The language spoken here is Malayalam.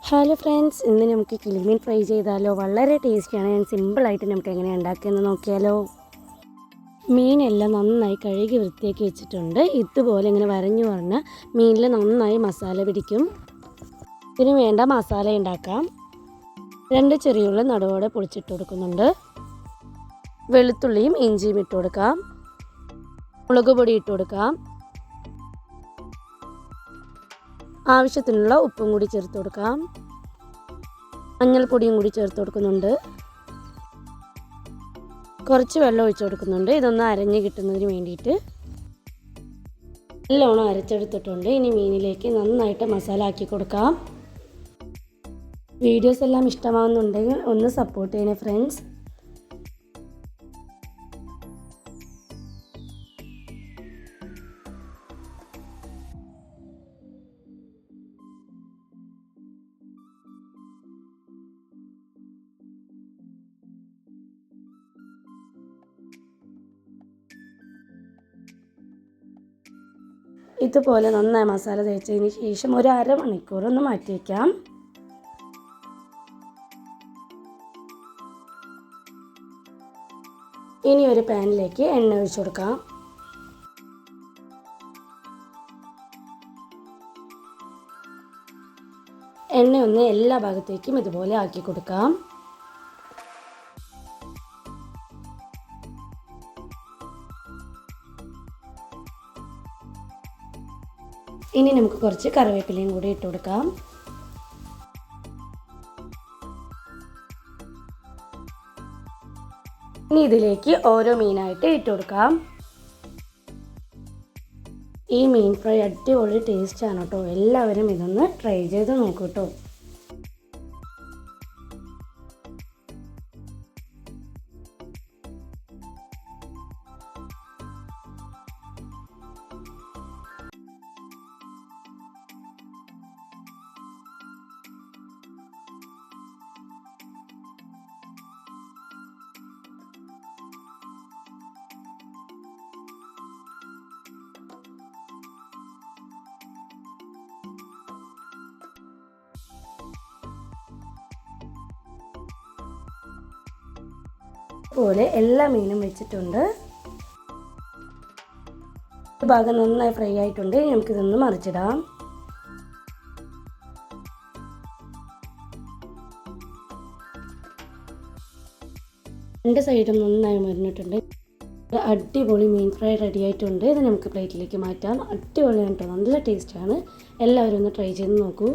ഹലോ ഫ്രണ്ട്സ്, ഇന്ന് നമുക്ക് കിളിമീൻ ഫ്രൈ ചെയ്താലോ. വളരെ ടേസ്റ്റിയാണ്. ഞാൻ സിമ്പിളായിട്ട് നമുക്ക് എങ്ങനെയാണ് ഉണ്ടാക്കിയെന്ന് നോക്കിയാലോ. മീനെല്ലാം നന്നായി കഴുകി വൃത്തിയാക്കി വെച്ചിട്ടുണ്ട്. ഇതുപോലെ ഇങ്ങനെ വരഞ്ഞു പറഞ്ഞാൽ മീനിൽ നന്നായി മസാല പിടിക്കും. ഇതിന് വേണ്ട മസാല ഉണ്ടാക്കാം. 2 ചെറിയുള്ളി നടുവോടെ പൊളിച്ചിട്ട് കൊടുക്കുന്നുണ്ട്. വെളുത്തുള്ളിയും ഇഞ്ചിയും ഇട്ട് കൊടുക്കാം. മുളക് പൊടി ഇട്ട് കൊടുക്കാം. ആവശ്യത്തിനുള്ള ഉപ്പും കൂടി ചേർത്ത് കൊടുക്കാം. മഞ്ഞൾപ്പൊടിയും കൂടി ചേർത്ത് കൊടുക്കുന്നുണ്ട്. കുറച്ച് വെള്ളം ഒഴിച്ച് കൊടുക്കുന്നുണ്ട്. ഇതൊന്ന് അരഞ്ഞ് കിട്ടുന്നതിന് വേണ്ടിയിട്ട്. നല്ലോണം അരച്ചെടുത്തിട്ടുണ്ട്. ഇനി മീനിലേക്ക് നന്നായിട്ട് മസാല ആക്കി കൊടുക്കാം. വീഡിയോസ് എല്ലാം ഇഷ്ടമാവുന്നുണ്ടെങ്കിൽ ഒന്ന് സപ്പോർട്ട് ചെയ്യണേ ഫ്രണ്ട്സ്. ഇതുപോലെ നന്നായി മസാല തേച്ചതിന് ശേഷം ഒരു അരമണിക്കൂർ ഒന്ന് മാറ്റി വയ്ക്കാം. ഇനി ഒരു പാനിലേക്ക് എണ്ണ ഒഴിച്ചു കൊടുക്കാം. എണ്ണ ഒന്ന് എല്ലാ ഭാഗത്തേക്കും ഇതുപോലെ ആക്കി കൊടുക്കാം. ഇനി നമുക്ക് കുറച്ച് കറിവേപ്പിലയും കൂടി ഇട്ട് കൊടുക്കാം. ഇനി ഇതിലേക്ക് ഓരോ മീനായിട്ട് ഇട്ട് കൊടുക്കാം. ഈ മീൻ ഫ്രൈ അടിപൊളി ടേസ്റ്റാണ് കേട്ടോ. എല്ലാവരും ഇതൊന്ന് ട്രൈ ചെയ്ത് നോക്കൂ കേട്ടോ. പോലെ എല്ലാ മീനും വെച്ചിട്ടുണ്ട്. ഒരു ഭാഗം നന്നായി ഫ്രൈ ആയിട്ടുണ്ട്. നമുക്കിതൊന്ന് മറിച്ചിടാം. രണ്ട് സൈഡും നന്നായി മറിഞ്ഞിട്ടുണ്ട്. അടിപൊളി മീൻ ഫ്രൈ റെഡി ആയിട്ടുണ്ട്. ഇത് നമുക്ക് പ്ലേറ്റിലേക്ക് മാറ്റാം. അടിപൊളിയാണ് കേട്ടോ. നല്ല ടേസ്റ്റാണ്. എല്ലാവരും ഒന്ന് ട്രൈ ചെയ്ത് നോക്കൂ.